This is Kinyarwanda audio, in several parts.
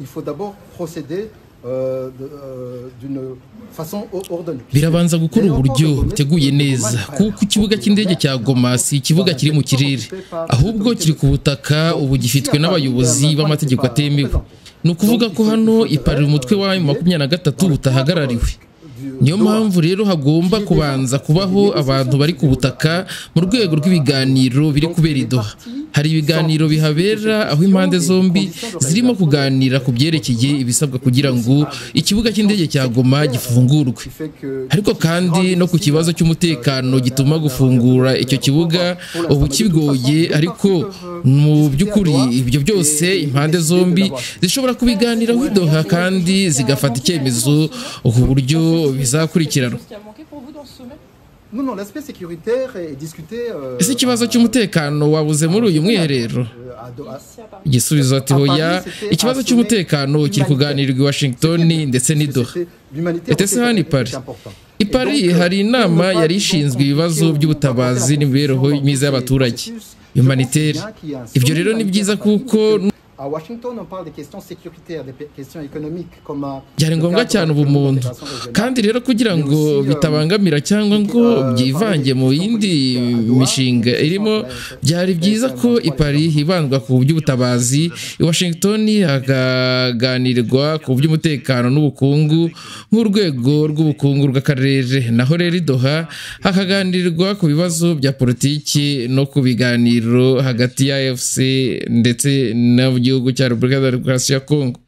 faut d'abord procéder d'une façon ordonnée. Birabanza gukora uburyo buteguye neza kuko ikibuga cy'indege cya Goma si ikibuga kiri mu kirere ahubwo kiri ku butaka ubu gifitwe n'abayobozi b'amategeko atemewe. Ni ukuvuga ko hano iparira umutwe wa M23 butahagarariwe. Niyo mpamvu rero hagomba kubanza kubaho abantu bari ku butaka mu rwego rw'ibiganiro biri kubera i Doha. Hari ibiganiro bihabera aho impande zombi zirimo kuganira ku byerekeye ibisabwa kugira ngo ikibuga cy'indege cya Goma gifungurwe. Ariko kandi no ku kibazo cy'umutekano gituma gufungura icyo kibuga ubu kigoye, ariko mu by'ukuri ibyo byose impande zombi zishobora kubiganiraho i Doha kandi zigafata icyemezo ku buryo bizakurikirana. Ese ikibazo cy'umutekano wabuze muri uyu mwiherero? Igisubizo ati hoya, ikibazo cy'umutekano kiri kuganirirwa i Washington ndetse n'i Doha. Ese hano i Paris hari inama yari ishinzwe ibibazo by'ubutabazi n'imibereho myiza y'abaturage humanitaire. Ibyo rero ni byiza kuko byari ngombwa cyane ubumuntu, kandi rero kugira ngo bitabangamira cyangwa ngo byivange mu yindi mishinga irimo, byari byiza ko i Paris hibandwa ku by'ubutabazi, i Washington hakaganirwa ku by'umutekano n'ubukungu nk'urwego rw'ubukungu bw'akarere, naho rero i Doha hakaganirwa ku bibazo bya politiki no ku biganiro hagati ya AFC ndetse gihugu cya Repubulika ya Demokarasi ya Kongo.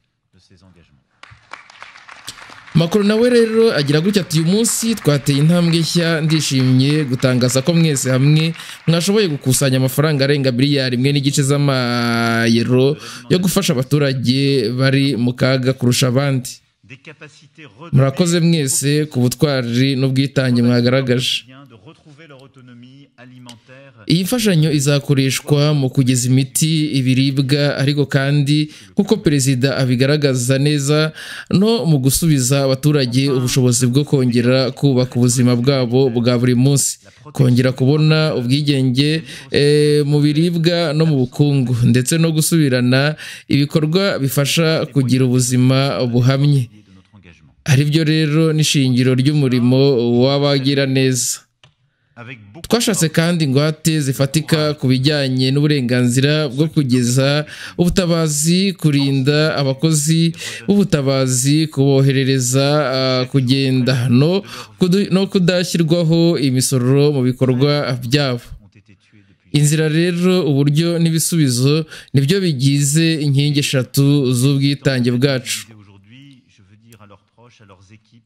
Macron nawe rero agira gutya ati uyu munsi twateye intambwe nshya, ndishimye gutangaza ko mwese hamwe mwashoboye gukusanya amafaranga arenga miliyari 1.5 z'amayero yo gufasha abaturage bari mu kaga kurusha abandi. Murakoze mwese ku butwari n'ubwitange mwagaragaje. Iyi mfashanyo izakoreshwa mu kugeza imiti, ibiribwa, ariko kandi nk'uko perezida abigaragaza neza no mu gusubiza abaturage ubushobozi bwo kongera kubaka ubuzima bwabo bwa buri munsi, kongera kubona ubwigenge mu biribwa no mu bukungu, ndetse no gusubirana ibikorwa bifasha kugira ubuzima buhamye. Ari byo rero n'ishingiro ry'umurimo w'abagira neza. Twashatse kandi ingwate zifatika ku bijyanye n'uburenganzira bwo kugeza ubutabazi, kurinda abakozi b'ubutabazi, kuboherereza kugenda no kudashyirwaho imisoro mu bikorwa byabo. Inzira rero, uburyo n'ibisubizo nibyo bigize inkingi 3 z'ubwitange bwacu.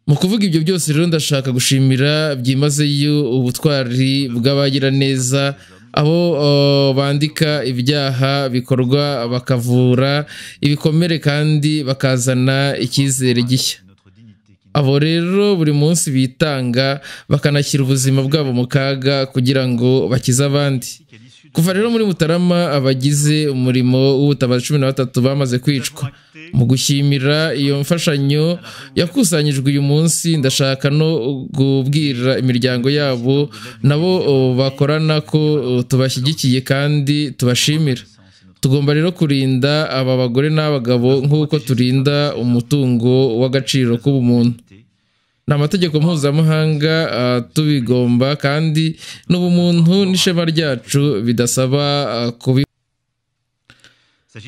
Mu kuvuga ibyo byose rero ndashaka gushimira byimazeyo ubutwari bw'abagira neza, abo bandika ibyaha bikorwa bakavura ibikomere kandi bakazana icyizere gishya. Abo rero buri munsi bitanga bakanashyira ubuzima bwabo mu kaga kugira ngo bakize abandi. Kuva rero muri Mutarama abagize umurimo w'ubutabazi 13 bamaze kwicwa. Mu gushimira iyo mfashanyo yakusanyijwe uyu munsi, ndashaka no kubwira imiryango yabo nabo bakorana ko tubashyigikiye kandi tubashimira. Tugomba rero kurinda aba bagore n'abagabo nk'uko turinda umutungo w'agaciro k'ubumuntu. N'amategeko mpuzamahanga tubigomba, kandi n'ubumuntu n'ishema ryacu bidasaba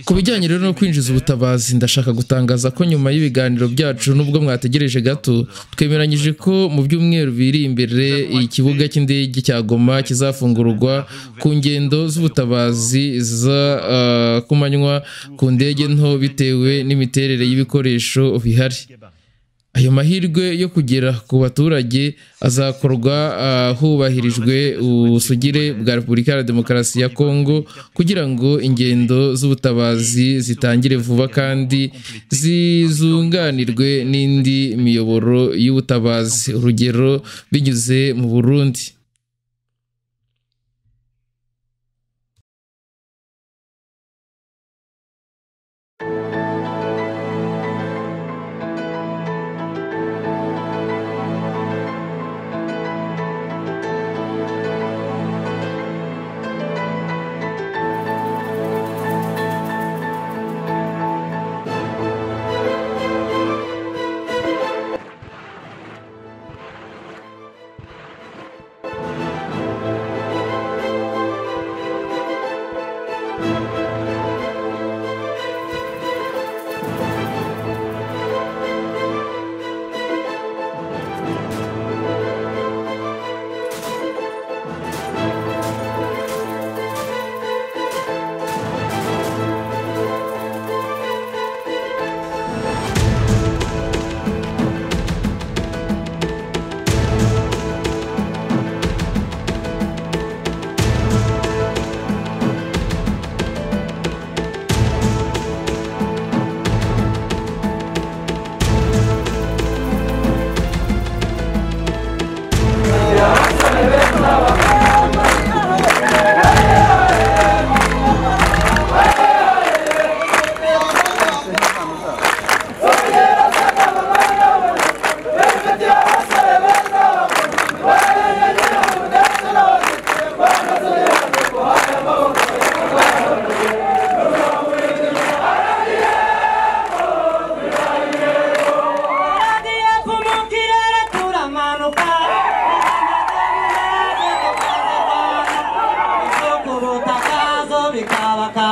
ku bijyanye rero no kwinjiza ubutabazi. Ndashaka gutangaza ko nyuma y'ibiganiro byacu, nubwo mwategereje gato, twemeranyije ko mu byumweru biri imbere ikibuga cy'indege cya Goma kizafungurwa ku ngendo z'ubutabazi za kumanywa ku ndege nto bitewe n'imiterere y'ibikoresho bihari. Ayo mahirwe yo kugera ku baturage azakorwa hubahirijwe ubusugire bwa Repubulika ya Demokarasi ya Kongo kugira ngo ingendo z'ubutabazi zitangire vuba kandi zizunganirwe n'indi miyoboro y'ubutabazi, urugero binyuze mu Burundi.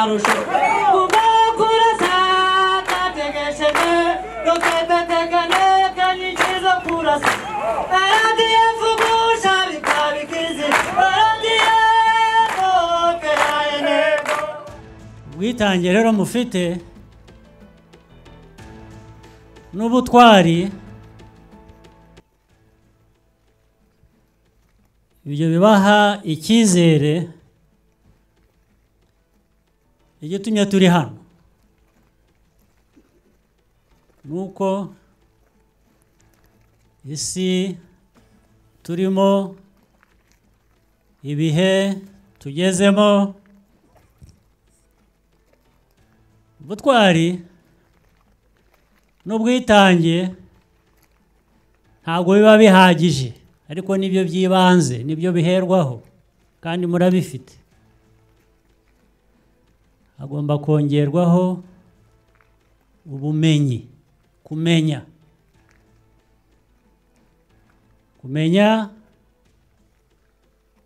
akarusho kugakurasa kategeshene roketetekane kanyikizo kurasa aradiye vugusha bikabikizi aradiye okerayenego ubwitange rero mufite n'ubutwari ibyo bibaha icyizere igitumye turi hano nuko isi turimo ibihe tugezemo ubutwari n'ubwitange ntabwo biba bihagije ariko nibyo by'ibanze nibyo biherwaho kandi murabifite hagomba kongerwaho ubumenyi kumenya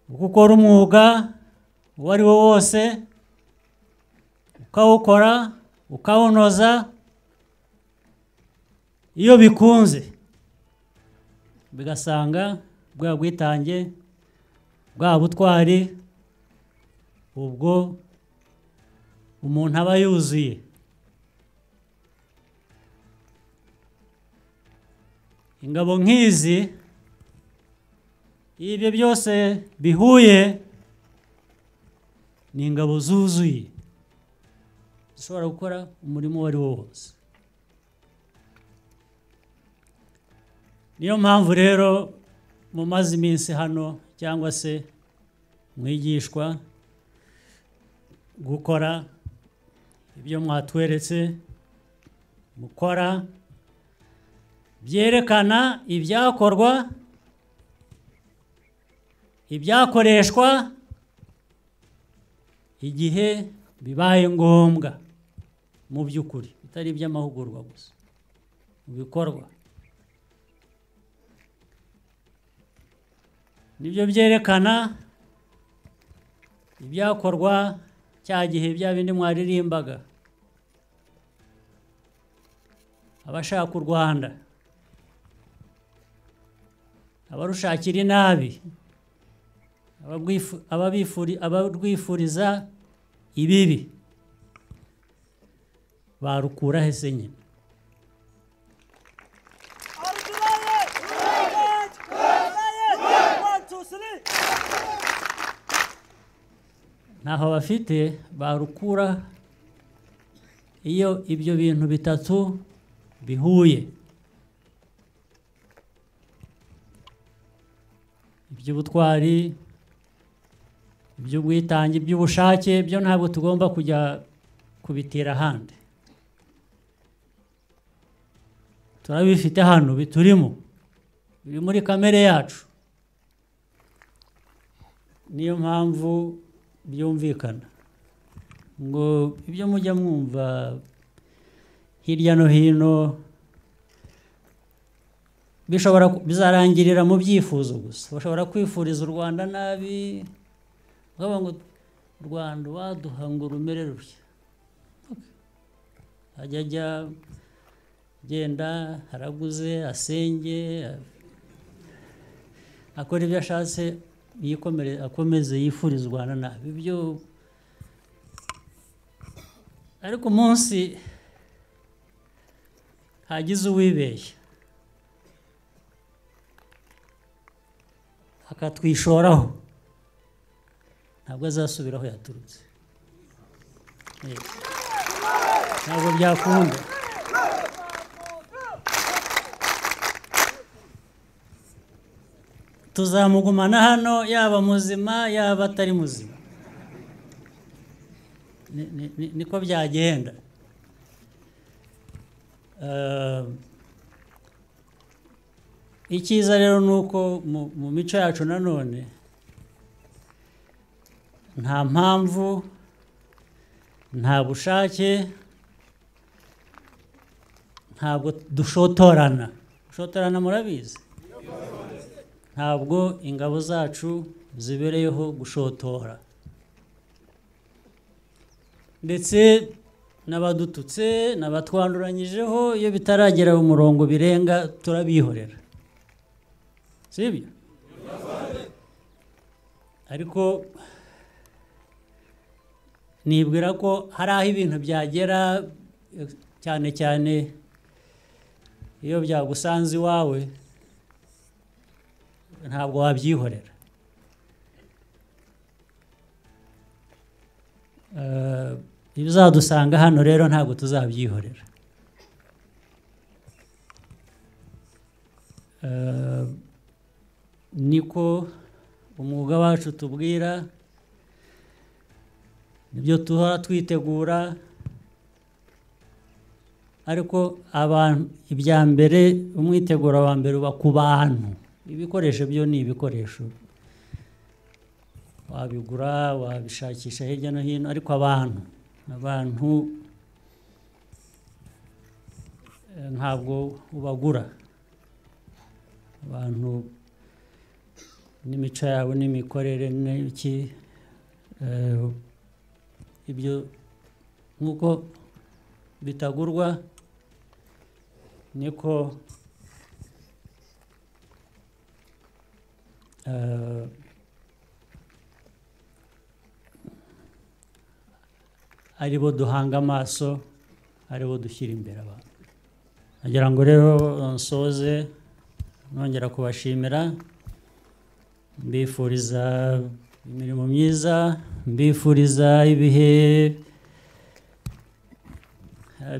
uko ukora umwuga uwo ari wo wose ukawukora ukawunoza iyo bikunze bigasanga bwa bwitange bwa butwari ubwo umuntu aba yuzuye ingabo nk'izi iyo ibyo byose bihuye ni ingabo zuzuye zishobora gukora umurimo uwo ari wo wose niyo mpamvu rero mumaze iminsi hano cyangwa se mwigishwa gukora ibyo mwatweretse mukora byerekana ibyakorwa ibyakoreshwa igihe bibaye ngombwa mu by'ukuri bitari iby'amahugurwa gusa mu bikorwa nibyo byerekana ibyakorwa cya gihe bya bindi mwaririmbaga abashaka u Rwanda abarushakira inabi abarwifuriza ibibi barukura he se nyine ntaho bafite barukura iyo ibyo bintu bitatu bihuye iby'ubutwari iby'ubwitange iby'ubushake byo ntabwo tugomba kujya kubitira ahandi turabifite hano biturimo biri muri kamere yacu niyo mpamvu byumvikana ngo ibyo mujya mwumva hirya no hino bizarangirira mu byifuzo gusa bashobora kwifuriza u Rwanda nabi bavuga ngo u Rwanda waduha ngo rumere rutya ajya genda haraguze asenge akora ibyo ashatse akomeze yifuriza u Rwanda nabi ibyo ariko umunsi hagize uwibeshya akatwishoraho ntabwo azasubira aho yaturutse ntabwo byakunda tuzamugumana hano yaba muzima yaba atari muzima niko byagenda icyiza rero ni uko mu mico yacu nanone nta mpamvu nta bushake ntabwo dushotorana murabizi ntabwo ingabo zacu zibereyeho gushotora ndetse n'abadututse n'abatwanduranyijeho iyo bitaragera mu murongo birenga turabihorera, sibyo? Ariko nibwira ko hari aho ibintu byagera, cyane cyane iyo byagusanze iwawe ntabwo wabyihorera. Ibizadusanga hano rero ntabwo tuzabyihorera. Niko umwuga wacu tubwira, nibyo tuhora twitegura, ariko abantu ibya mbere, umwiteguro wa mbere uba ku bantu. Ibikoresho byo ni ibikoresho wabigura, wabishakisha hirya no hino, ariko abantu ntabwo ubagura. Abantu n'imico yabo n'imikorere n'iki, ibyo nk'uko bitagurwa niko aribo duhanga amaso, aribo dushyira imbere abantu. Nagira ngo rero nsoze nongera kubashimira, mbifuriza imirimo myiza, mbifuriza ibihe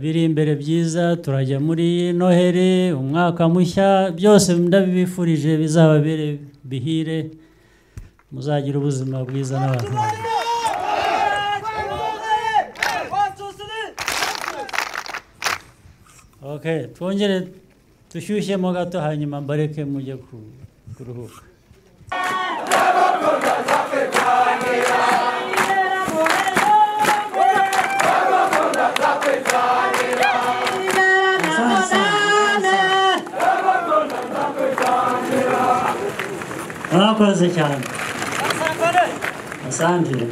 biri imbere byiza. Turajya muri Noheri, umwaka mushya, byose ndabibifurije bizababere bihire, muzagira ubuzima bwiza n'abantu. Okay, twongere dushyushyemo gato hanyuma mbareke mujye kuruhuka. Murakoze cyane. Asante.